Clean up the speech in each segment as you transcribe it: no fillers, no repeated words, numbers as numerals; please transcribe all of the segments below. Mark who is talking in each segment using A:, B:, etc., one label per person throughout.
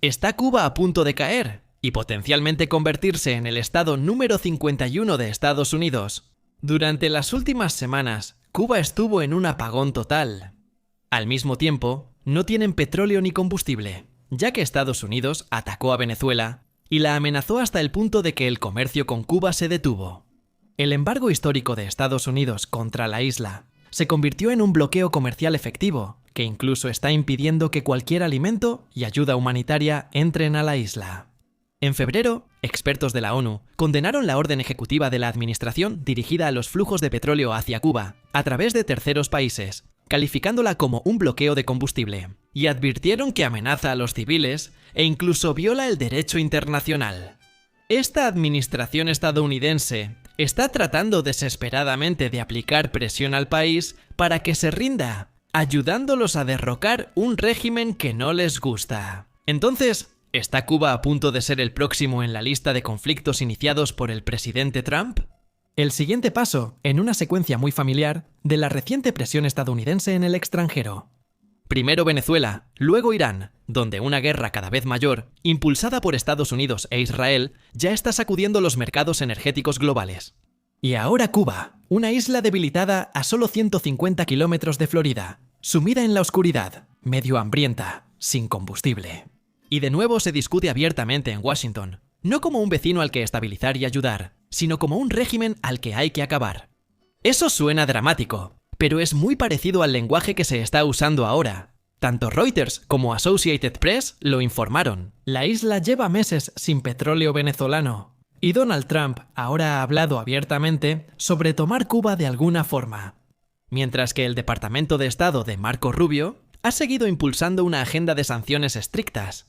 A: ¿Está Cuba a punto de caer y potencialmente convertirse en el estado número 51 de Estados Unidos? Durante las últimas semanas, Cuba estuvo en un apagón total. Al mismo tiempo, no tienen petróleo ni combustible, ya que Estados Unidos atacó a Venezuela y la amenazó hasta el punto de que el comercio con Cuba se detuvo. El embargo histórico de Estados Unidos contra la isla se convirtió en un bloqueo comercial efectivo, que incluso está impidiendo que cualquier alimento y ayuda humanitaria entren a la isla. En febrero, expertos de la ONU condenaron la orden ejecutiva de la administración dirigida a los flujos de petróleo hacia Cuba a través de terceros países, calificándola como un bloqueo de combustible, y advirtieron que amenaza a los civiles e incluso viola el derecho internacional. Esta administración estadounidense está tratando desesperadamente de aplicar presión al país para que se rinda, ayudándolos a derrocar un régimen que no les gusta. Entonces, ¿está Cuba a punto de ser el próximo en la lista de conflictos iniciados por el presidente Trump? El siguiente paso, en una secuencia muy familiar, de la reciente presión estadounidense en el extranjero. Primero Venezuela, luego Irán, donde una guerra cada vez mayor, impulsada por Estados Unidos e Israel, ya está sacudiendo los mercados energéticos globales. Y ahora Cuba, una isla debilitada a solo 150 kilómetros de Florida, sumida en la oscuridad, medio hambrienta, sin combustible. Y de nuevo se discute abiertamente en Washington, no como un vecino al que estabilizar y ayudar, sino como un régimen al que hay que acabar. Eso suena dramático, pero es muy parecido al lenguaje que se está usando ahora. Tanto Reuters como Associated Press lo informaron. La isla lleva meses sin petróleo venezolano, y Donald Trump ahora ha hablado abiertamente sobre tomar Cuba de alguna forma. Mientras que el Departamento de Estado de Marco Rubio ha seguido impulsando una agenda de sanciones estrictas.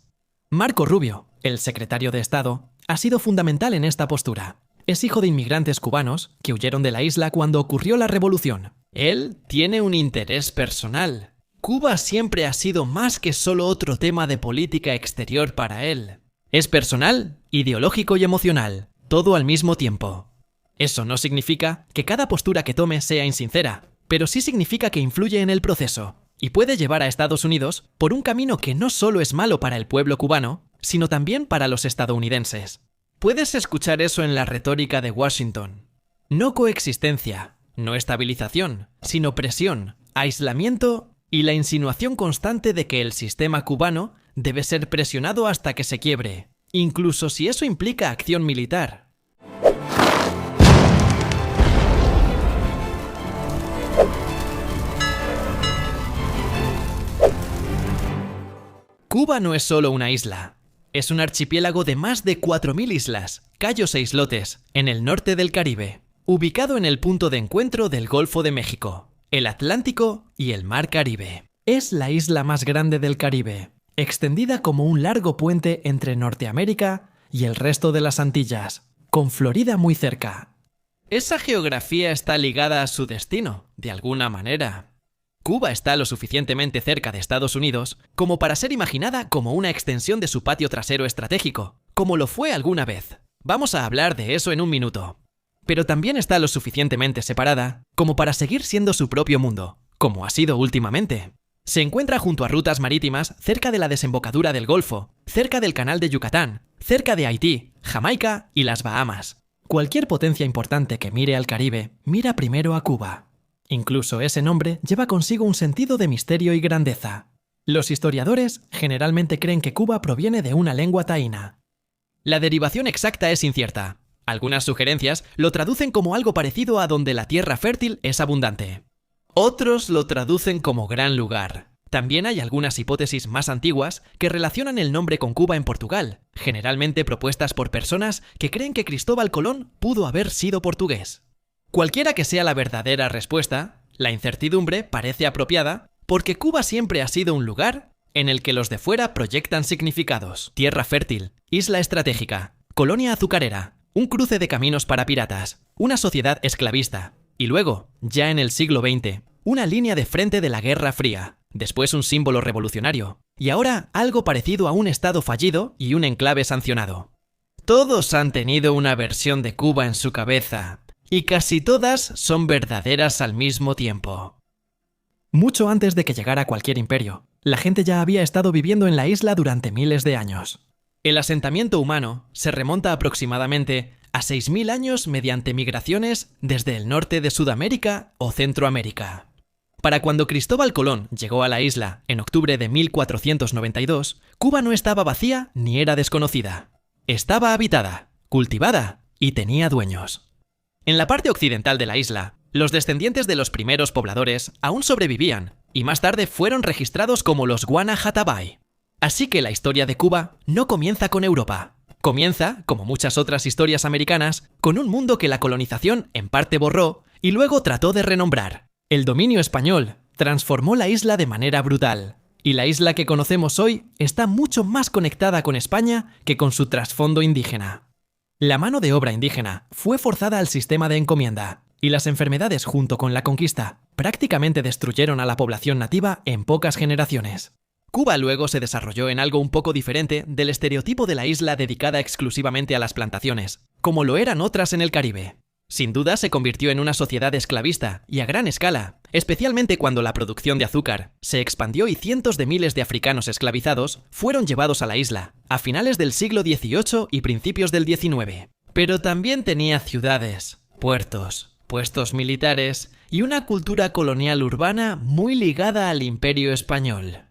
A: Marco Rubio, el secretario de Estado, ha sido fundamental en esta postura. Es hijo de inmigrantes cubanos que huyeron de la isla cuando ocurrió la revolución. Él tiene un interés personal. Cuba siempre ha sido más que solo otro tema de política exterior para él. Es personal, ideológico y emocional, todo al mismo tiempo. Eso no significa que cada postura que tome sea insincera, pero sí significa que influye en el proceso y puede llevar a Estados Unidos por un camino que no solo es malo para el pueblo cubano, sino también para los estadounidenses. Puedes escuchar eso en la retórica de Washington. No coexistencia, no estabilización, sino presión, aislamiento y la insinuación constante de que el sistema cubano debe ser presionado hasta que se quiebre, incluso si eso implica acción militar. Cuba no es solo una isla. Es un archipiélago de más de 4.000 islas, cayos e islotes, en el norte del Caribe, ubicado en el punto de encuentro del Golfo de México, el Atlántico y el Mar Caribe. Es la isla más grande del Caribe, extendida como un largo puente entre Norteamérica y el resto de las Antillas, con Florida muy cerca. Esa geografía está ligada a su destino, de alguna manera. Cuba está lo suficientemente cerca de Estados Unidos como para ser imaginada como una extensión de su patio trasero estratégico, como lo fue alguna vez. Vamos a hablar de eso en un minuto. Pero también está lo suficientemente separada como para seguir siendo su propio mundo, como ha sido últimamente. Se encuentra junto a rutas marítimas cerca de la desembocadura del Golfo, cerca del Canal de Yucatán, cerca de Haití, Jamaica y las Bahamas. Cualquier potencia importante que mire al Caribe, mira primero a Cuba. Incluso ese nombre lleva consigo un sentido de misterio y grandeza. Los historiadores generalmente creen que Cuba proviene de una lengua taína. La derivación exacta es incierta. Algunas sugerencias lo traducen como algo parecido a donde la tierra fértil es abundante. Otros lo traducen como gran lugar. También hay algunas hipótesis más antiguas que relacionan el nombre con Cuba en Portugal, generalmente propuestas por personas que creen que Cristóbal Colón pudo haber sido portugués. Cualquiera que sea la verdadera respuesta, la incertidumbre parece apropiada porque Cuba siempre ha sido un lugar en el que los de fuera proyectan significados. Tierra fértil, isla estratégica, colonia azucarera, un cruce de caminos para piratas, una sociedad esclavista y luego, ya en el siglo XX, una línea de frente de la Guerra Fría, después un símbolo revolucionario y ahora algo parecido a un estado fallido y un enclave sancionado. Todos han tenido una versión de Cuba en su cabeza. Y casi todas son verdaderas al mismo tiempo. Mucho antes de que llegara cualquier imperio, La gente ya había estado viviendo en la isla durante miles de años. El asentamiento humano se remonta aproximadamente a 6.000 años mediante migraciones desde el norte de Sudamérica o Centroamérica. Para cuando Cristóbal Colón llegó a la isla en octubre de 1492, Cuba no estaba vacía ni era desconocida. Estaba habitada, cultivada y tenía dueños. En la parte occidental de la isla, los descendientes de los primeros pobladores aún sobrevivían y más tarde fueron registrados como los Guanahatabey. Así que la historia de Cuba no comienza con Europa. Comienza, como muchas otras historias americanas, con un mundo que la colonización en parte borró y luego trató de renombrar. El dominio español transformó la isla de manera brutal, y la isla que conocemos hoy está mucho más conectada con España que con su trasfondo indígena. La mano de obra indígena fue forzada al sistema de encomienda, y las enfermedades junto con la conquista prácticamente destruyeron a la población nativa en pocas generaciones. Cuba luego se desarrolló en algo un poco diferente del estereotipo de la isla dedicada exclusivamente a las plantaciones, como lo eran otras en el Caribe. Sin duda se convirtió en una sociedad esclavista y a gran escala, especialmente cuando la producción de azúcar se expandió y cientos de miles de africanos esclavizados fueron llevados a la isla a finales del siglo XVIII y principios del XIX. Pero también tenía ciudades, puertos, puestos militares y una cultura colonial urbana muy ligada al Imperio Español.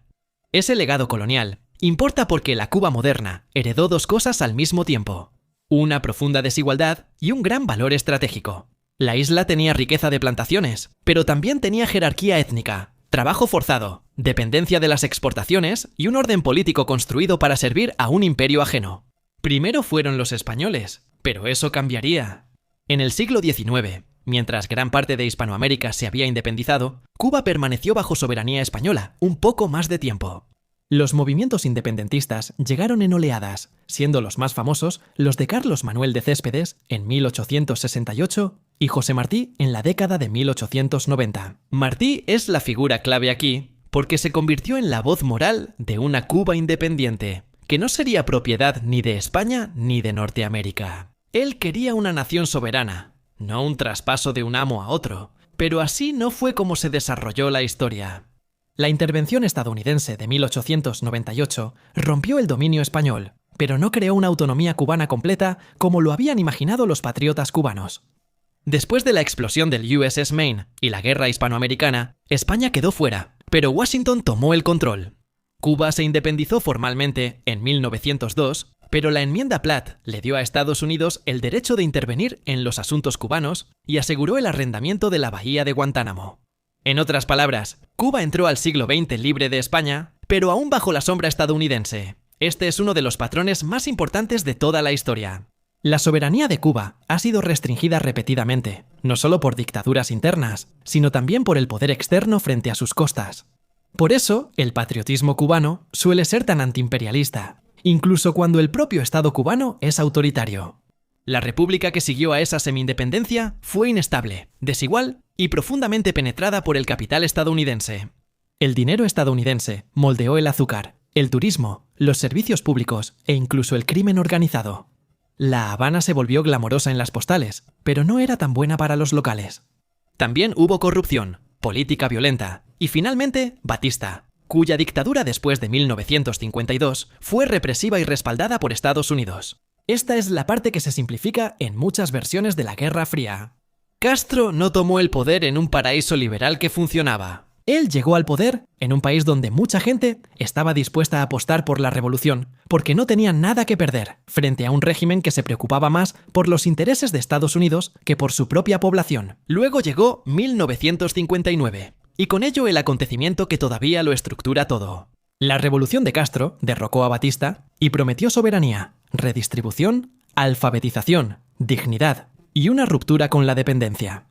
A: Ese legado colonial importa porque la Cuba moderna heredó dos cosas al mismo tiempo: una profunda desigualdad y un gran valor estratégico. La isla tenía riqueza de plantaciones, pero también tenía jerarquía étnica, trabajo forzado, dependencia de las exportaciones y un orden político construido para servir a un imperio ajeno. Primero fueron los españoles, pero eso cambiaría. En el siglo XIX, mientras gran parte de Hispanoamérica se había independizado, Cuba permaneció bajo soberanía española un poco más de tiempo. Los movimientos independentistas llegaron en oleadas, siendo los más famosos los de Carlos Manuel de Céspedes en 1868 y José Martí en la década de 1890. Martí es la figura clave aquí porque se convirtió en la voz moral de una Cuba independiente, que no sería propiedad ni de España ni de Norteamérica. Él quería una nación soberana, no un traspaso de un amo a otro, pero así no fue como se desarrolló la historia. La intervención estadounidense de 1898 rompió el dominio español, pero no creó una autonomía cubana completa como lo habían imaginado los patriotas cubanos. Después de la explosión del USS Maine y la guerra hispanoamericana, España quedó fuera, pero Washington tomó el control. Cuba se independizó formalmente en 1902, pero la enmienda Platt le dio a Estados Unidos el derecho de intervenir en los asuntos cubanos y aseguró el arrendamiento de la bahía de Guantánamo. En otras palabras, Cuba entró al siglo XX libre de España, pero aún bajo la sombra estadounidense. Este es uno de los patrones más importantes de toda la historia. La soberanía de Cuba ha sido restringida repetidamente, no solo por dictaduras internas, sino también por el poder externo frente a sus costas. Por eso, el patriotismo cubano suele ser tan antiimperialista, incluso cuando el propio Estado cubano es autoritario. La república que siguió a esa semi-independencia fue inestable, desigual y profundamente penetrada por el capital estadounidense. El dinero estadounidense moldeó el azúcar, el turismo, los servicios públicos e incluso el crimen organizado. La Habana se volvió glamorosa en las postales, pero no era tan buena para los locales. También hubo corrupción, política violenta y finalmente Batista, cuya dictadura después de 1952 fue represiva y respaldada por Estados Unidos. Esta es la parte que se simplifica en muchas versiones de la Guerra Fría. Castro no tomó el poder en un paraíso liberal que funcionaba. Él llegó al poder en un país donde mucha gente estaba dispuesta a apostar por la revolución, porque no tenían nada que perder, frente a un régimen que se preocupaba más por los intereses de Estados Unidos que por su propia población. Luego llegó 1959, y con ello el acontecimiento que todavía lo estructura todo. La revolución de Castro derrocó a Batista y prometió soberanía, redistribución, alfabetización, dignidad y una ruptura con la dependencia.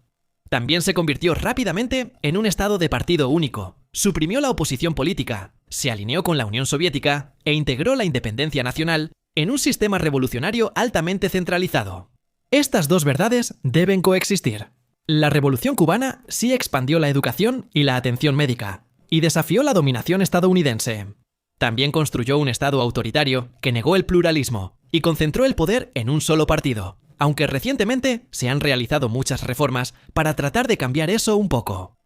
A: También se convirtió rápidamente en un estado de partido único, suprimió la oposición política, se alineó con la Unión Soviética e integró la independencia nacional en un sistema revolucionario altamente centralizado. Estas dos verdades deben coexistir. La Revolución cubana sí expandió la educación y la atención médica, y desafió la dominación estadounidense. También construyó un Estado autoritario que negó el pluralismo y concentró el poder en un solo partido, aunque recientemente se han realizado muchas reformas para tratar de cambiar eso un poco.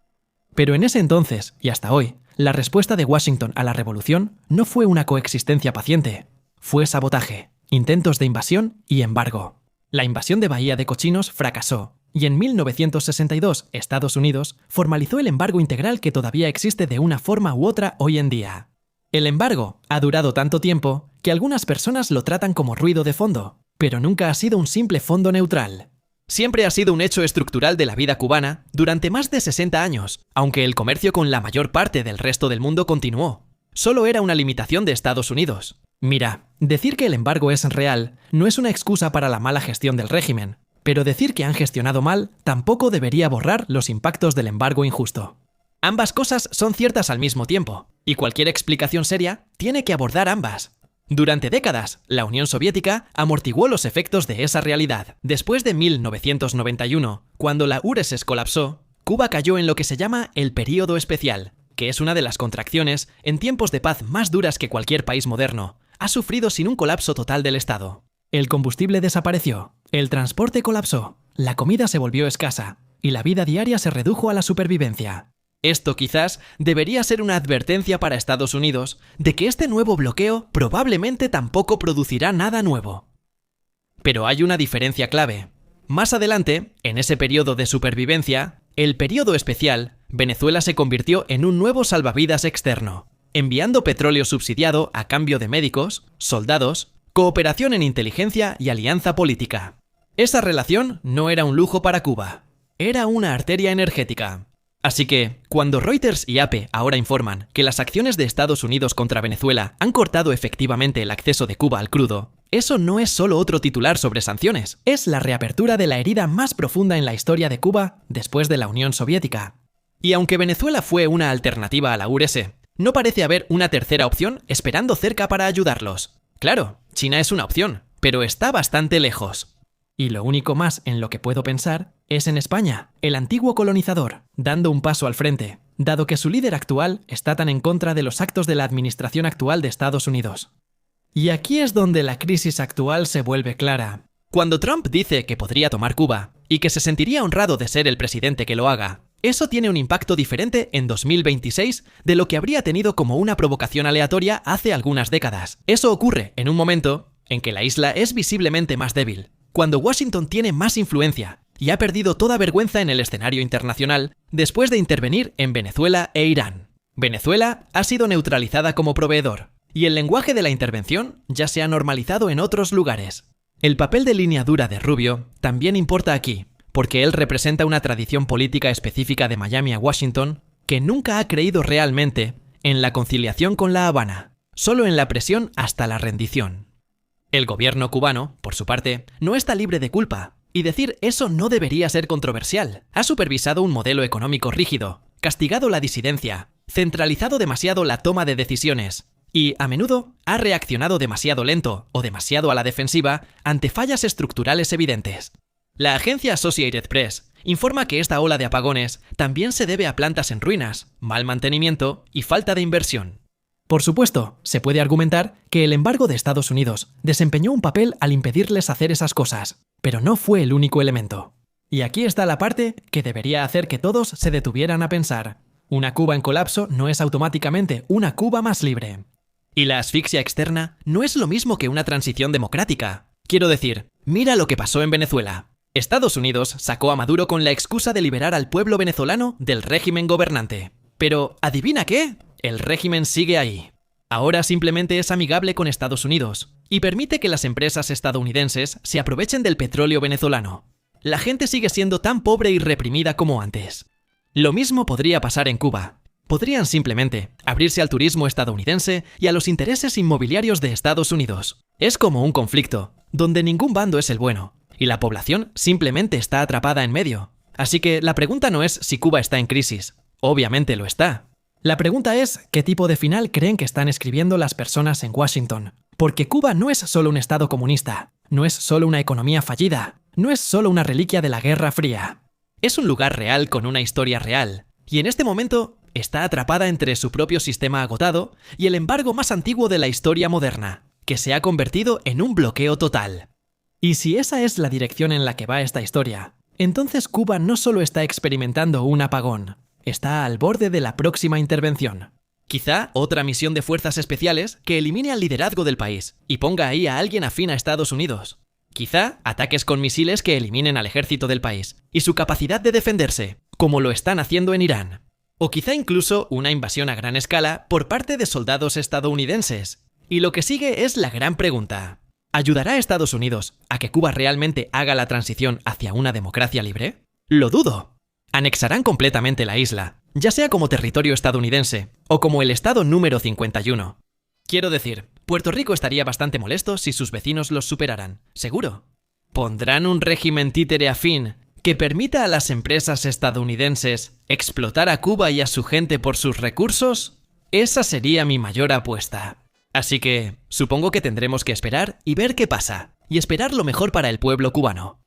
A: Pero en ese entonces, y hasta hoy, la respuesta de Washington a la revolución no fue una coexistencia paciente, fue sabotaje, intentos de invasión y embargo. La invasión de Bahía de Cochinos fracasó, y en 1962 Estados Unidos formalizó el embargo integral que todavía existe de una forma u otra hoy en día. El embargo ha durado tanto tiempo que algunas personas lo tratan como ruido de fondo, pero nunca ha sido un simple fondo neutral. Siempre ha sido un hecho estructural de la vida cubana durante más de 60 años, aunque el comercio con la mayor parte del resto del mundo continuó. Solo era una limitación de Estados Unidos. Mira, decir que el embargo es real no es una excusa para la mala gestión del régimen, pero decir que han gestionado mal tampoco debería borrar los impactos del embargo injusto. Ambas cosas son ciertas al mismo tiempo, y cualquier explicación seria tiene que abordar ambas. Durante décadas, la Unión Soviética amortiguó los efectos de esa realidad. Después de 1991, cuando la URSS colapsó, Cuba cayó en lo que se llama el período especial, que es una de las contracciones en tiempos de paz más duras que cualquier país moderno. Ha sufrido sin un colapso total del Estado. El combustible desapareció, el transporte colapsó, la comida se volvió escasa, y la vida diaria se redujo a la supervivencia. Esto quizás debería ser una advertencia para Estados Unidos de que este nuevo bloqueo probablemente tampoco producirá nada nuevo. Pero hay una diferencia clave. Más adelante, en ese periodo de supervivencia, el periodo especial, Venezuela se convirtió en un nuevo salvavidas externo, enviando petróleo subsidiado a cambio de médicos, soldados, cooperación en inteligencia y alianza política. Esa relación no era un lujo para Cuba, era una arteria energética. Así que, cuando Reuters y AP ahora informan que las acciones de Estados Unidos contra Venezuela han cortado efectivamente el acceso de Cuba al crudo, eso no es solo otro titular sobre sanciones, es la reapertura de la herida más profunda en la historia de Cuba después de la Unión Soviética. Y aunque Venezuela fue una alternativa a la URSS, no parece haber una tercera opción esperando cerca para ayudarlos. Claro, China es una opción, pero está bastante lejos. Y lo único más en lo que puedo pensar es en España, el antiguo colonizador, dando un paso al frente, dado que su líder actual está tan en contra de los actos de la administración actual de Estados Unidos. Y aquí es donde la crisis actual se vuelve clara. Cuando Trump dice que podría tomar Cuba y que se sentiría honrado de ser el presidente que lo haga, eso tiene un impacto diferente en 2026 de lo que habría tenido como una provocación aleatoria hace algunas décadas. Eso ocurre en un momento en que la isla es visiblemente más débil, cuando Washington tiene más influencia y ha perdido toda vergüenza en el escenario internacional después de intervenir en Venezuela e Irán. Venezuela ha sido neutralizada como proveedor, y el lenguaje de la intervención ya se ha normalizado en otros lugares. El papel de línea dura de Rubio también importa aquí, porque él representa una tradición política específica de Miami a Washington que nunca ha creído realmente en la conciliación con La Habana, solo en la presión hasta la rendición. El gobierno cubano, por su parte, no está libre de culpa, y decir eso no debería ser controversial. Ha supervisado un modelo económico rígido, castigado la disidencia, centralizado demasiado la toma de decisiones, y, a menudo, ha reaccionado demasiado lento o demasiado a la defensiva ante fallas estructurales evidentes. La agencia Associated Press informa que esta ola de apagones también se debe a plantas en ruinas, mal mantenimiento y falta de inversión. Por supuesto, se puede argumentar que el embargo de Estados Unidos desempeñó un papel al impedirles hacer esas cosas, pero no fue el único elemento. Y aquí está la parte que debería hacer que todos se detuvieran a pensar. Una Cuba en colapso no es automáticamente una Cuba más libre. Y la asfixia externa no es lo mismo que una transición democrática. Quiero decir, mira lo que pasó en Venezuela. Estados Unidos sacó a Maduro con la excusa de liberar al pueblo venezolano del régimen gobernante. Pero, ¿adivina qué? El régimen sigue ahí. Ahora simplemente es amigable con Estados Unidos y permite que las empresas estadounidenses se aprovechen del petróleo venezolano. La gente sigue siendo tan pobre y reprimida como antes. Lo mismo podría pasar en Cuba. Podrían simplemente abrirse al turismo estadounidense y a los intereses inmobiliarios de Estados Unidos. Es como un conflicto, donde ningún bando es el bueno, y la población simplemente está atrapada en medio. Así que la pregunta no es si Cuba está en crisis. Obviamente lo está. La pregunta es qué tipo de final creen que están escribiendo las personas en Washington. Porque Cuba no es solo un estado comunista, no es solo una economía fallida, no es solo una reliquia de la Guerra Fría. Es un lugar real con una historia real, y en este momento está atrapada entre su propio sistema agotado y el embargo más antiguo de la historia moderna, que se ha convertido en un bloqueo total. Y si esa es la dirección en la que va esta historia, entonces Cuba no solo está experimentando un apagón, está al borde de la próxima intervención. Quizá otra misión de fuerzas especiales que elimine al liderazgo del país y ponga ahí a alguien afín a Estados Unidos. Quizá ataques con misiles que eliminen al ejército del país y su capacidad de defenderse, como lo están haciendo en Irán. O quizá incluso una invasión a gran escala por parte de soldados estadounidenses. Y lo que sigue es la gran pregunta. ¿Ayudará a Estados Unidos a que Cuba realmente haga la transición hacia una democracia libre? Lo dudo. Anexarán completamente la isla, ya sea como territorio estadounidense o como el estado número 51. Quiero decir, Puerto Rico estaría bastante molesto si sus vecinos los superaran, seguro. ¿Pondrán un régimen títere afín que permita a las empresas estadounidenses explotar a Cuba y a su gente por sus recursos? Esa sería mi mayor apuesta. Así que supongo que tendremos que esperar y ver qué pasa, y esperar lo mejor para el pueblo cubano.